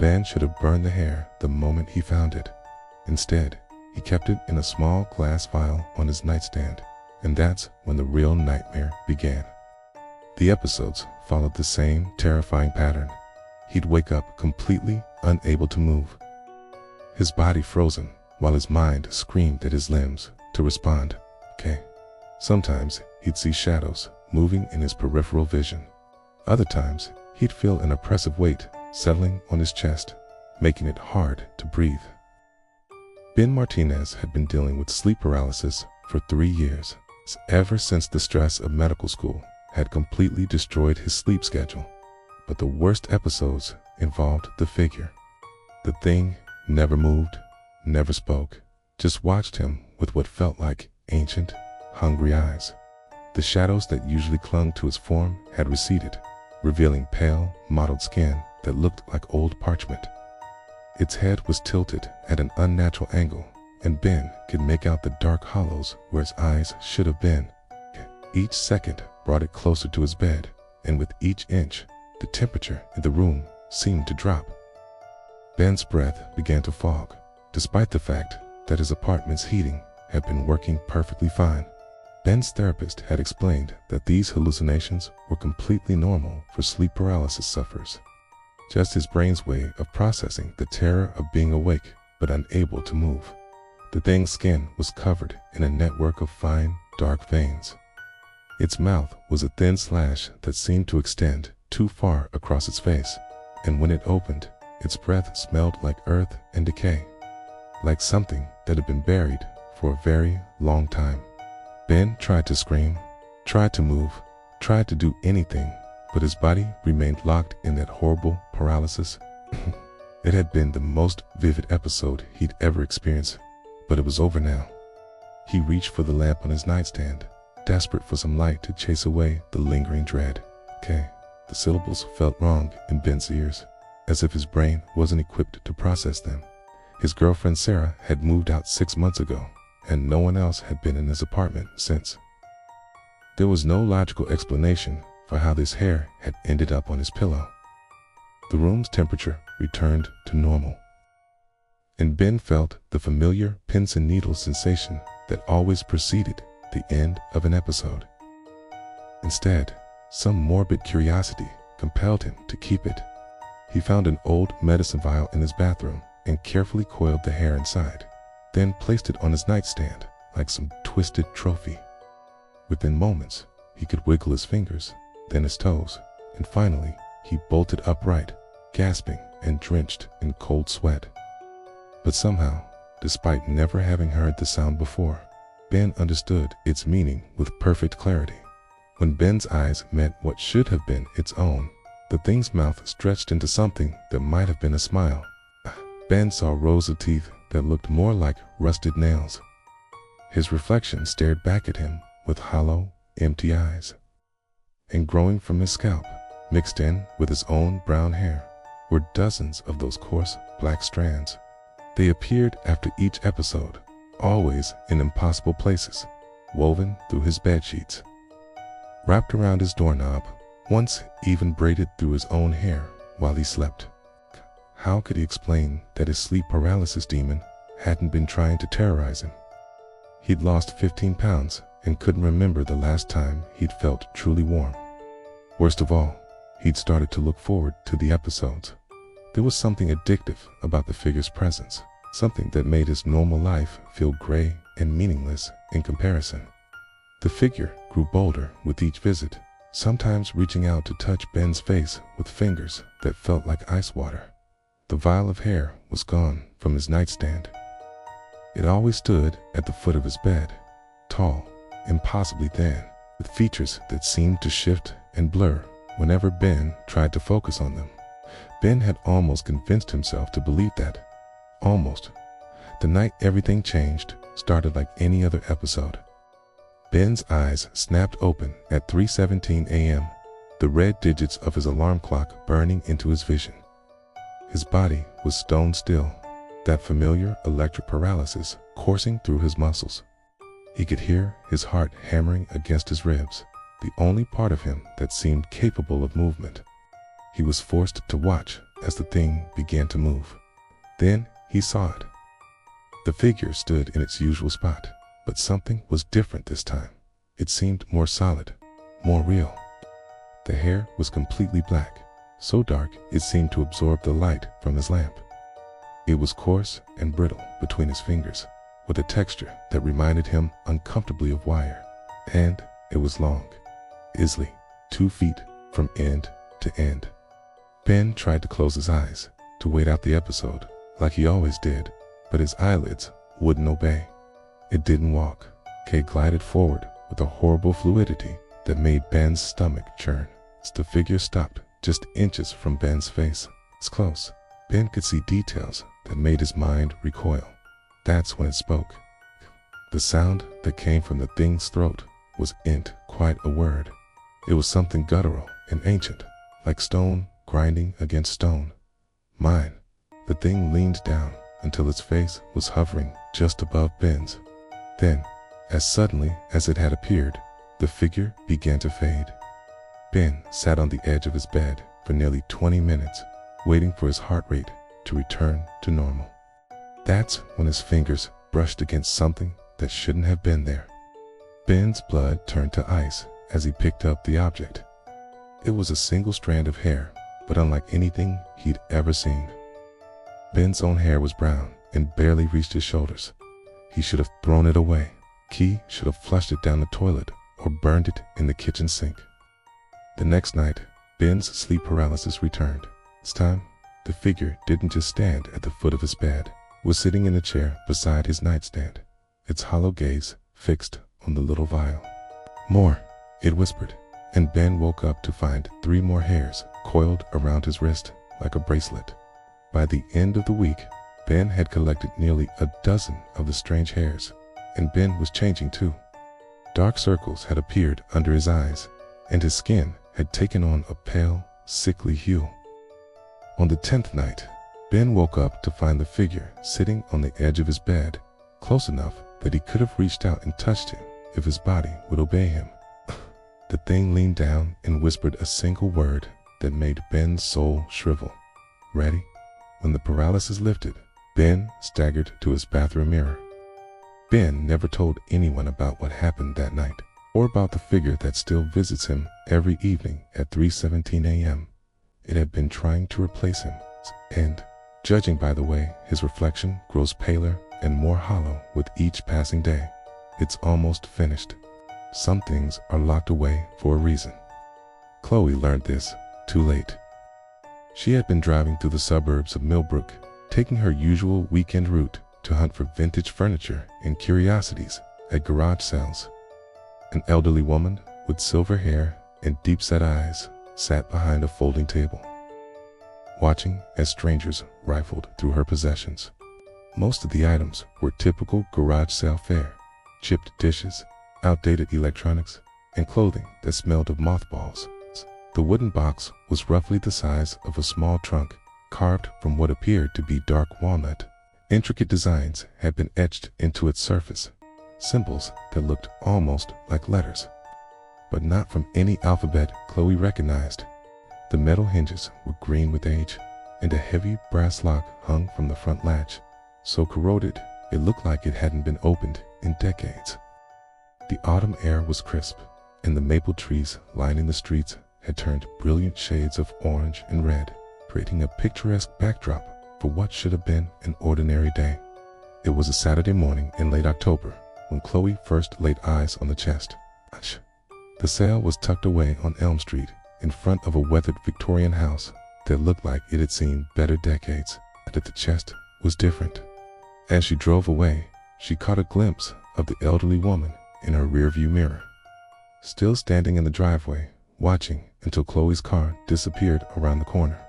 Ben should have burned the hair the moment he found it. Instead, he kept it in a small glass vial on his nightstand, and that's when the real nightmare began. The episodes followed the same terrifying pattern. He'd wake up completely unable to move, his body frozen while his mind screamed at his limbs to respond. Sometimes he'd see shadows moving in his peripheral vision. Other times, he'd feel an oppressive weight settling on his chest, making it hard to breathe. Ben Martinez had been dealing with sleep paralysis for 3 years, ever since the stress of medical school had completely destroyed his sleep schedule. But the worst episodes involved the figure. The thing never moved, never spoke, just watched him with what felt like ancient, hungry eyes. The shadows that usually clung to his form had receded, revealing pale, mottled skin that looked like old parchment. Its head was tilted at an unnatural angle, and Ben could make out the dark hollows where his eyes should have been. Each second brought it closer to his bed, and with each inch, the temperature in the room seemed to drop. Ben's breath began to fog, despite the fact that his apartment's heating had been working perfectly fine. Ben's therapist had explained that these hallucinations were completely normal for sleep paralysis sufferers, just his brain's way of processing the terror of being awake but unable to move. The thing's skin was covered in a network of fine, dark veins. Its mouth was a thin slash that seemed to extend too far across its face, and when it opened, its breath smelled like earth and decay, like something that had been buried for a very long time. Ben tried to scream, tried to move, tried to do anything, but his body remained locked in that horrible paralysis. It had been the most vivid episode he'd ever experienced, but it was over now. He reached for the lamp on his nightstand, desperate for some light to chase away the lingering dread. The syllables felt wrong in Ben's ears, as if his brain wasn't equipped to process them. His girlfriend Sarah had moved out 6 months ago, and no one else had been in his apartment since. There was no logical explanation for how this hair had ended up on his pillow. The room's temperature returned to normal, and Ben felt the familiar pins and needles sensation that always preceded the end of an episode. Instead, some morbid curiosity compelled him to keep it. He found an old medicine vial in his bathroom and carefully coiled the hair inside, then placed it on his nightstand like some twisted trophy. Within moments, he could wiggle his fingers, then his toes, and finally, he bolted upright, gasping and drenched in cold sweat. But somehow, despite never having heard the sound before, Ben understood its meaning with perfect clarity. When Ben's eyes met what should have been its own, the thing's mouth stretched into something that might have been a smile. Ben saw rows of teeth that looked more like rusted nails. His reflection stared back at him with hollow, empty eyes. And growing from his scalp, mixed in with his own brown hair, were dozens of those coarse black strands. They appeared after each episode, always in impossible places, woven through his bedsheets, wrapped around his doorknob, once even braided through his own hair while he slept. How could he explain that his sleep paralysis demon hadn't been trying to terrorize him? He'd lost 15 pounds and couldn't remember the last time he'd felt truly warm. Worst of all, he'd started to look forward to the episodes. There was something addictive about the figure's presence, something that made his normal life feel gray and meaningless in comparison. The figure grew bolder with each visit, sometimes reaching out to touch Ben's face with fingers that felt like ice water. The vial of hair was gone from his nightstand. It always stood at the foot of his bed, tall, impossibly thin, with features that seemed to shift and blur whenever Ben tried to focus on them. Ben had almost convinced himself to believe that. Almost. The night everything changed started like any other episode. Ben's eyes snapped open at 3:17 a.m., the red digits of his alarm clock burning into his vision. His body was stone still, that familiar electric paralysis coursing through his muscles. He could hear his heart hammering against his ribs, the only part of him that seemed capable of movement. He was forced to watch as the thing began to move. Then he saw it. The figure stood in its usual spot, but something was different this time. It seemed more solid, more real. The hair was completely black, so dark it seemed to absorb the light from his lamp. It was coarse and brittle between his fingers, with a texture that reminded him uncomfortably of wire. And it was long, easily 2 feet from end to end. Ben tried to close his eyes to wait out the episode, like he always did, but his eyelids wouldn't obey. It didn't walk. Kay glided forward with a horrible fluidity that made Ben's stomach churn. The figure stopped just inches from Ben's face. It's close. Ben could see details that made his mind recoil. That's when it spoke. The sound that came from the thing's throat wasn't quite a word. It was something guttural and ancient, like stone grinding against stone. Mine. The thing leaned down until its face was hovering just above Ben's. Then, as suddenly as it had appeared, the figure began to fade. Ben sat on the edge of his bed for nearly 20 minutes, waiting for his heart rate to return to normal. That's when his fingers brushed against something that shouldn't have been there. Ben's blood turned to ice as he picked up the object. It was a single strand of hair, but unlike anything he'd ever seen. Ben's own hair was brown and barely reached his shoulders. He should have thrown it away. Key should have flushed it down the toilet or burned it in the kitchen sink. The next night, Ben's sleep paralysis returned. This time, the figure didn't just stand at the foot of his bed. It was sitting in a chair beside his nightstand, its hollow gaze fixed on the little vial. "More," it whispered, and Ben woke up to find 3 more hairs coiled around his wrist like a bracelet. By the end of the week, Ben had collected nearly a dozen of the strange hairs, and Ben was changing too. Dark circles had appeared under his eyes, and his skin had taken on a pale, sickly hue. On the 10th night, Ben woke up to find the figure sitting on the edge of his bed, close enough that he could have reached out and touched him if his body would obey him. The thing leaned down and whispered a single word that made Ben's soul shrivel. "Ready?" When the paralysis lifted, Ben staggered to his bathroom mirror. Ben never told anyone about what happened that night, or about the figure that still visits him every evening at 3:17 a.m. It had been trying to replace him, and, judging by the way his reflection grows paler and more hollow with each passing day, it's almost finished. Some things are locked away for a reason. Chloe learned this too late. She had been driving through the suburbs of Millbrook, taking her usual weekend route to hunt for vintage furniture and curiosities at garage sales. An elderly woman with silver hair and deep-set eyes sat behind a folding table, watching as strangers rifled through her possessions. Most of the items were typical garage sale fare: chipped dishes, outdated electronics, and clothing that smelled of mothballs. The wooden box was roughly the size of a small trunk, carved from what appeared to be dark walnut. Intricate designs had been etched into its surface, symbols that looked almost like letters, but not from any alphabet Chloe recognized. The metal hinges were green with age, and a heavy brass lock hung from the front latch, so corroded it looked like it hadn't been opened in decades. The autumn air was crisp, and the maple trees lining the streets had turned brilliant shades of orange and red, creating a picturesque backdrop for what should have been an ordinary day. It was a Saturday morning in late October when Chloe first laid eyes on the chest. The sale was tucked away on Elm Street in front of a weathered Victorian house that looked like it had seen better decades. But the chest was different. As she drove away, she caught a glimpse of the elderly woman in her rearview mirror, still standing in the driveway, watching until Chloe's car disappeared around the corner.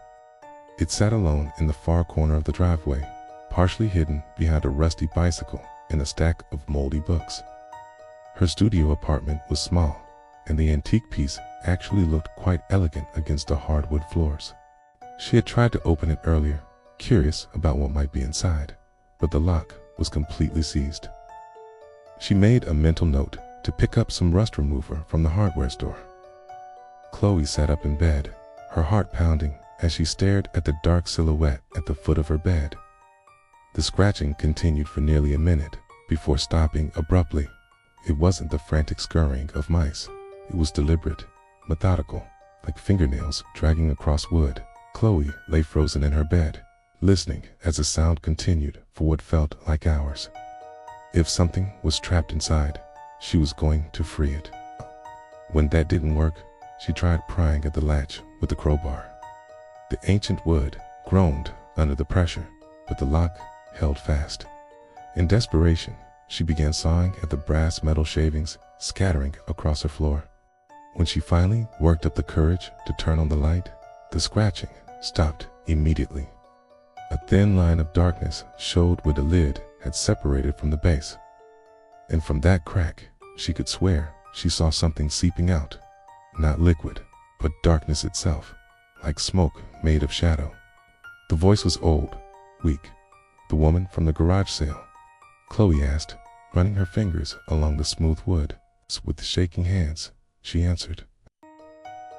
It sat alone in the far corner of the driveway, partially hidden behind a rusty bicycle and a stack of moldy books. Her studio apartment was small, and the antique piece actually looked quite elegant against the hardwood floors. She had tried to open it earlier, curious about what might be inside, but the lock was completely seized. She made a mental note to pick up some rust remover from the hardware store. Chloe sat up in bed, her heart pounding as she stared at the dark silhouette at the foot of her bed. The scratching continued for nearly a minute before stopping abruptly. It wasn't the frantic scurrying of mice. It was deliberate, methodical, like fingernails dragging across wood. Chloe lay frozen in her bed, listening as the sound continued for what felt like hours. If something was trapped inside, she was going to free it. When that didn't work, she tried prying at the latch with the crowbar. The ancient wood groaned under the pressure, but the lock held fast. In desperation, she began sawing at the brass metal shavings scattering across her floor. When she finally worked up the courage to turn on the light, the scratching stopped immediately. A thin line of darkness showed where the lid had separated from the base. And from that crack, she could swear she saw something seeping out. Not liquid, but darkness itself, like smoke made of shadow. The voice was old, weak. "The woman from the garage sale?" Chloe asked, running her fingers along the smooth wood. With shaking hands, she answered.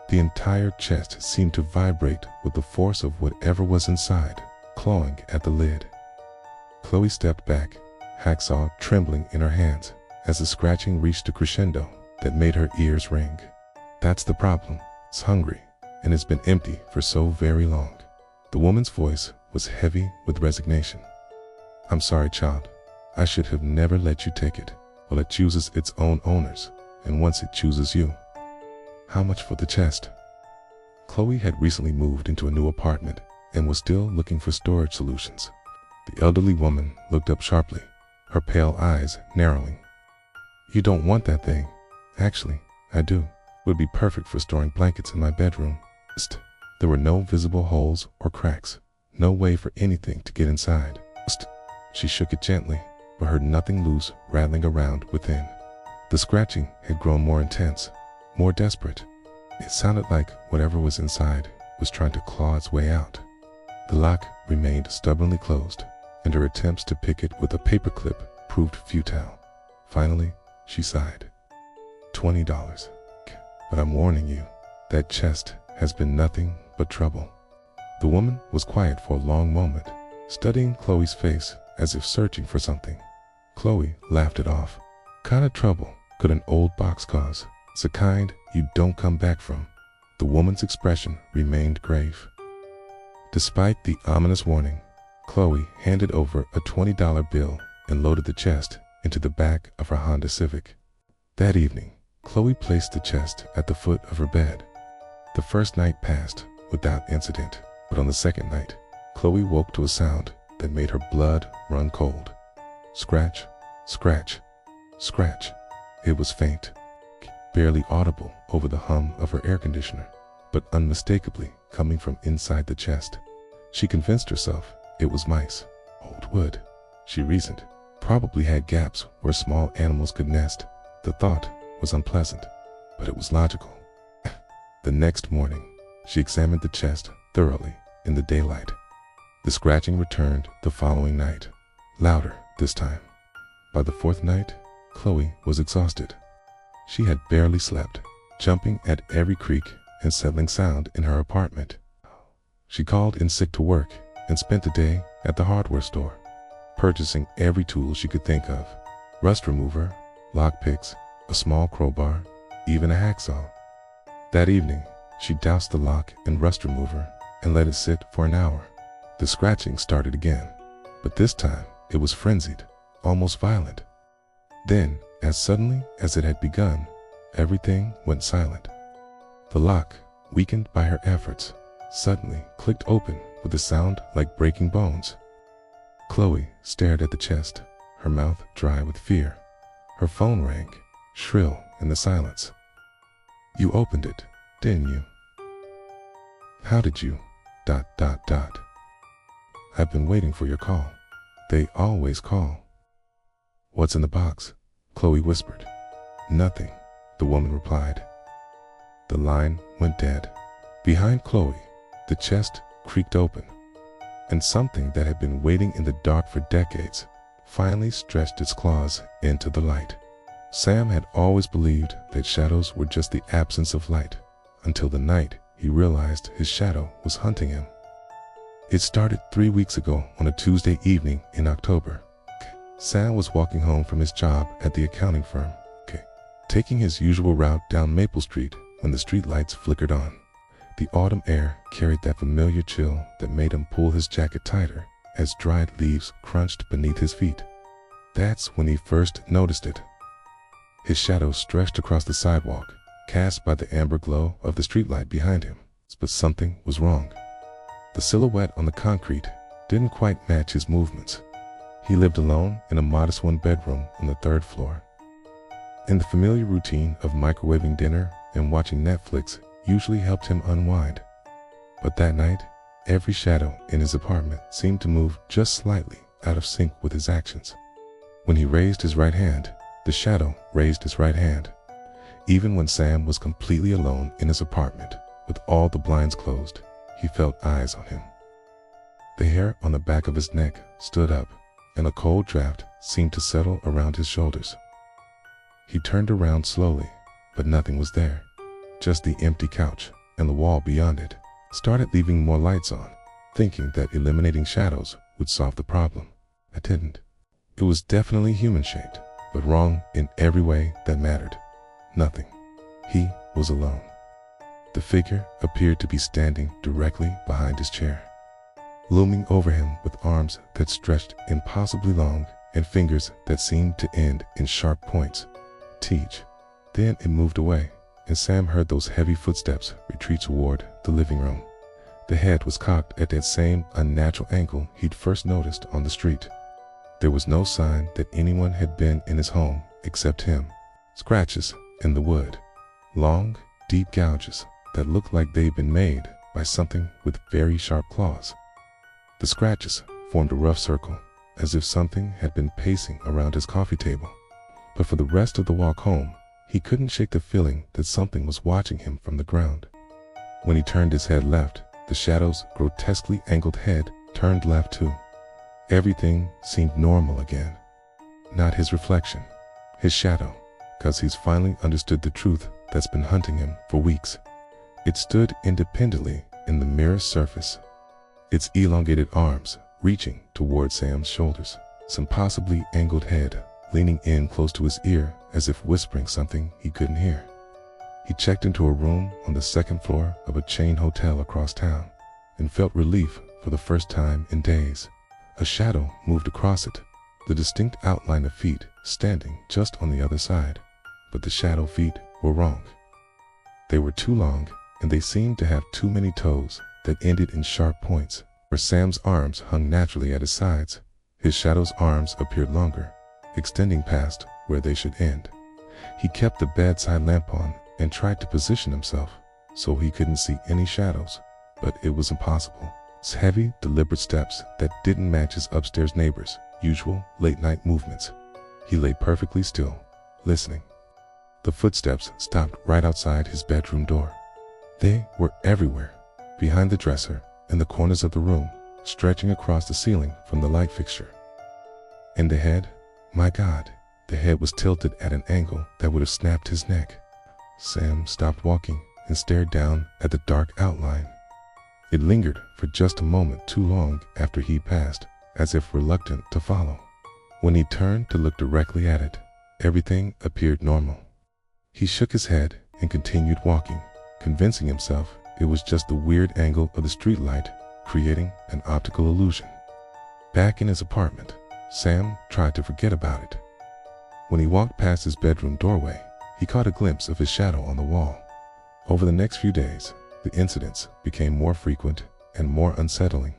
The entire chest seemed to vibrate with the force of whatever was inside, clawing at the lid. Chloe stepped back, hacksaw trembling in her hands, as the scratching reached a crescendo that made her ears ring. "That's the problem. It's hungry, and it's been empty for so very long." The woman's voice was heavy with resignation. "I'm sorry, child. I should have never let you take it. Well, it chooses its own owners, and once it chooses you." "How much for the chest?" Chloe had recently moved into a new apartment and was still looking for storage solutions. The elderly woman looked up sharply, her pale eyes narrowing. "You don't want that thing?" "Actually, I do. It would be perfect for storing blankets in my bedroom." There were no visible holes or cracks, no way for anything to get inside. She shook it gently, but heard nothing loose rattling around within. The scratching had grown more intense, more desperate. It sounded like whatever was inside was trying to claw its way out. The lock remained stubbornly closed, and her attempts to pick it with a paperclip proved futile. Finally, she sighed. $20. But I'm warning you, that chest has been nothing but trouble. The woman was quiet for a long moment, studying Chloe's face as if searching for something. Chloe laughed it off. "Kind of trouble could an old box cause? It's the kind you don't come back from." The woman's expression remained grave. Despite the ominous warning, Chloe handed over a $20 bill and loaded the chest into the back of her Honda Civic. That evening, Chloe placed the chest at the foot of her bed. The first night passed without incident, but on the second night, Chloe woke to a sound that made her blood run cold. Scratch, scratch, scratch. It was faint, barely audible over the hum of her air conditioner, but unmistakably coming from inside the chest. She convinced herself it was mice. Old wood, she reasoned, probably had gaps where small animals could nest. The thought was unpleasant, but it was logical. The next morning, she examined the chest thoroughly in the daylight. The scratching returned the following night, louder this time. By the fourth night, Chloe was exhausted. She had barely slept, jumping at every creak and settling sound in her apartment. She called in sick to work and spent the day at the hardware store, purchasing every tool she could think of: rust remover, lock picks, a small crowbar, even a hacksaw. That evening, she doused the lock in rust remover and let it sit for an hour. The scratching started again, but this time it was frenzied, almost violent. Then, as suddenly as it had begun, everything went silent. The lock, weakened by her efforts, suddenly clicked open with a sound like breaking bones. Chloe stared at the chest, her mouth dry with fear. Her phone rang, shrill in the silence. "You opened it, didn't you?" "How did you... I've been waiting for your call. They always call." "What's in the box?" Chloe whispered. "Nothing," the woman replied. The line went dead. Behind Chloe, the chest creaked open, and something that had been waiting in the dark for decades finally stretched its claws into the light. Sam had always believed that shadows were just the absence of light, until the night he realized his shadow was hunting him. It started 3 weeks ago on a Tuesday evening in October. Sam was walking home from his job at the accounting firm, taking his usual route down Maple Street when the street lights flickered on. The autumn air carried that familiar chill that made him pull his jacket tighter as dried leaves crunched beneath his feet. That's when he first noticed it. His shadow stretched across the sidewalk, cast by the amber glow of the streetlight behind him. But something was wrong. The silhouette on the concrete didn't quite match his movements. He lived alone in a modest one-bedroom on the 3rd floor. And the familiar routine of microwaving dinner and watching Netflix usually helped him unwind. But that night, every shadow in his apartment seemed to move just slightly out of sync with his actions. When he raised his right hand, the shadow raised his right hand. Even when Sam was completely alone in his apartment, with all the blinds closed, he felt eyes on him. The hair on the back of his neck stood up, and a cold draft seemed to settle around his shoulders. He turned around slowly, but nothing was there. Just the empty couch and the wall beyond it. Started leaving more lights on, thinking that eliminating shadows would solve the problem. It didn't. It was definitely human-shaped, but wrong in every way that mattered. Nothing. He was alone. The figure appeared to be standing directly behind his chair, looming over him with arms that stretched impossibly long and fingers that seemed to end in sharp points. Teach. Then it moved away, and Sam heard those heavy footsteps retreat toward the living room. The head was cocked at that same unnatural angle he'd first noticed on the street. There was no sign that anyone had been in his home except him. Scratches in the wood. Long, deep gouges that looked like they'd been made by something with very sharp claws. The scratches formed a rough circle, as if something had been pacing around his coffee table. But for the rest of the walk home, he couldn't shake the feeling that something was watching him from the ground. When he turned his head left, the shadow's grotesquely angled head turned left too. Everything seemed normal again. Not his reflection, his shadow, 'cause he's finally understood the truth that's been hunting him for weeks. It stood independently in the mirror's surface, its elongated arms reaching toward Sam's shoulders, some possibly angled head leaning in close to his ear as if whispering something he couldn't hear. He checked into a room on the 2nd floor of a chain hotel across town and felt relief for the first time in days. A shadow moved across it, the distinct outline of feet standing just on the other side. But the shadow feet were wrong. They were too long, and they seemed to have too many toes that ended in sharp points. Where Sam's arms hung naturally at his sides, his shadow's arms appeared longer, extending past where they should end. He kept the bedside lamp on and tried to position himself so he couldn't see any shadows, but it was impossible. His heavy, deliberate steps that didn't match his upstairs neighbor's usual late-night movements. He lay perfectly still, listening. The footsteps stopped right outside his bedroom door. They were everywhere, behind the dresser, in the corners of the room, stretching across the ceiling from the light fixture. And the head, my God, the head was tilted at an angle that would have snapped his neck. Sam stopped walking and stared down at the dark outline. It lingered for just a moment too long after he passed, as if reluctant to follow. When he turned to look directly at it, everything appeared normal. He shook his head and continued walking, convincing himself it was just the weird angle of the streetlight creating an optical illusion. Back in his apartment, Sam tried to forget about it. When he walked past his bedroom doorway, he caught a glimpse of his shadow on the wall. Over the next few days, the incidents became more frequent and more unsettling.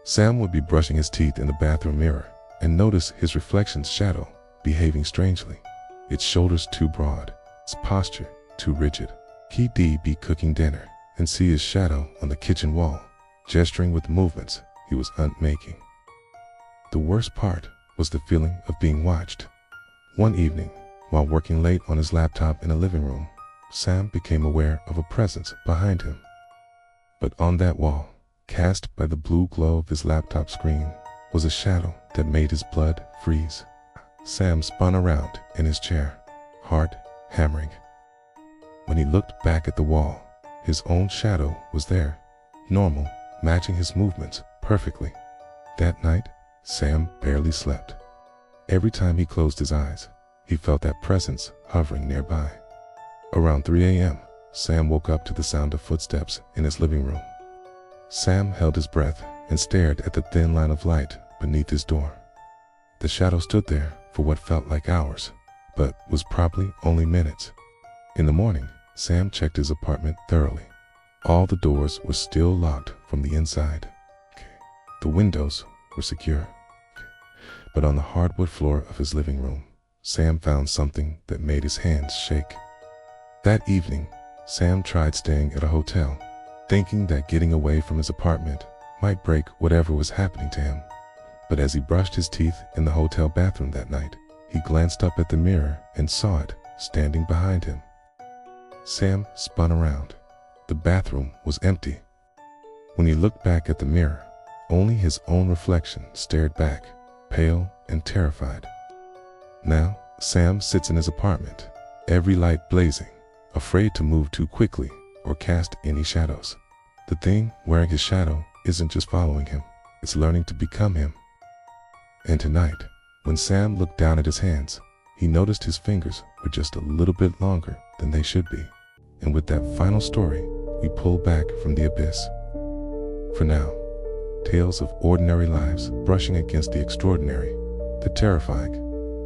Sam would be brushing his teeth in the bathroom mirror and notice his reflection's shadow behaving strangely. Its shoulders too broad, its posture too rigid. He'd be cooking dinner and see his shadow on the kitchen wall, gesturing with movements he was unmaking. The worst part was the feeling of being watched. One evening, while working late on his laptop in the living room, Sam became aware of a presence behind him. But on that wall, cast by the blue glow of his laptop screen, was a shadow that made his blood freeze. Sam spun around in his chair, heart hammering. When he looked back at the wall, His own shadow was there, normal, matching his movements perfectly. That night, Sam barely slept. Every time he closed his eyes, he felt that presence hovering nearby. Around 3 a.m., Sam woke up to the sound of footsteps in his living room. Sam held his breath and stared at the thin line of light beneath his door. The shadow stood there for what felt like hours, but was probably only minutes. In the morning, Sam checked his apartment thoroughly. All the doors were still locked from the inside. The windows were secure. But on the hardwood floor of his living room, Sam found something that made his hands shake. That evening, Sam tried staying at a hotel, thinking that getting away from his apartment might break whatever was happening to him. But as he brushed his teeth in the hotel bathroom that night, he glanced up at the mirror and saw it standing behind him. Sam spun around. The bathroom was empty. When he looked back at the mirror, only his own reflection stared back, pale and terrified. Now, Sam sits in his apartment, every light blazing, afraid to move too quickly or cast any shadows. The thing wearing his shadow isn't just following him, it's learning to become him. And tonight, when Sam looked down at his hands, he noticed his fingers were just a little bit longer than they should be. And with that final story, we pull back from the abyss. For now, tales of ordinary lives brushing against the extraordinary, the terrifying,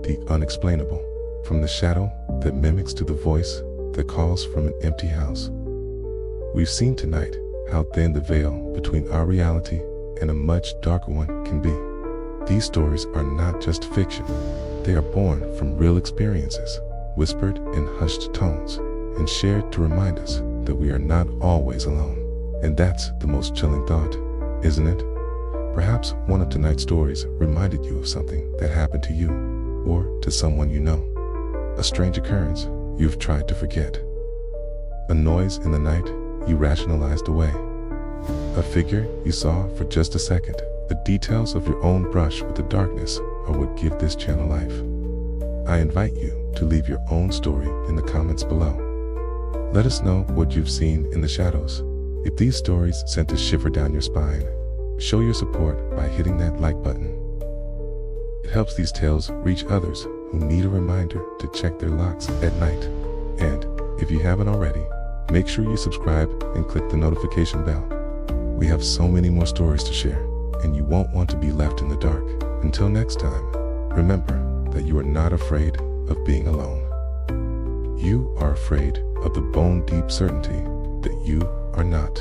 the unexplainable, from the shadow that mimics to the voice that calls from an empty house. We've seen tonight how thin the veil between our reality and a much darker one can be. These stories are not just fiction. They are born from real experiences, whispered in hushed tones, and shared to remind us that we are not always alone. And that's the most chilling thought, isn't it? Perhaps one of tonight's stories reminded you of something that happened to you, or to someone you know. A strange occurrence you've tried to forget. A noise in the night you rationalized away. A figure you saw for just a second. The details of your own brush with the darkness are what give this channel life. I invite you to leave your own story in the comments below. Let us know what you've seen in the shadows. If these stories sent a shiver down your spine, show your support by hitting that like button. It helps these tales reach others who need a reminder to check their locks at night. And if you haven't already, make sure you subscribe and click the notification bell. We have so many more stories to share, and you won't want to be left in the dark. Until next time, remember that you are not afraid of being alone. You are afraid of the bone-deep certainty that you are not.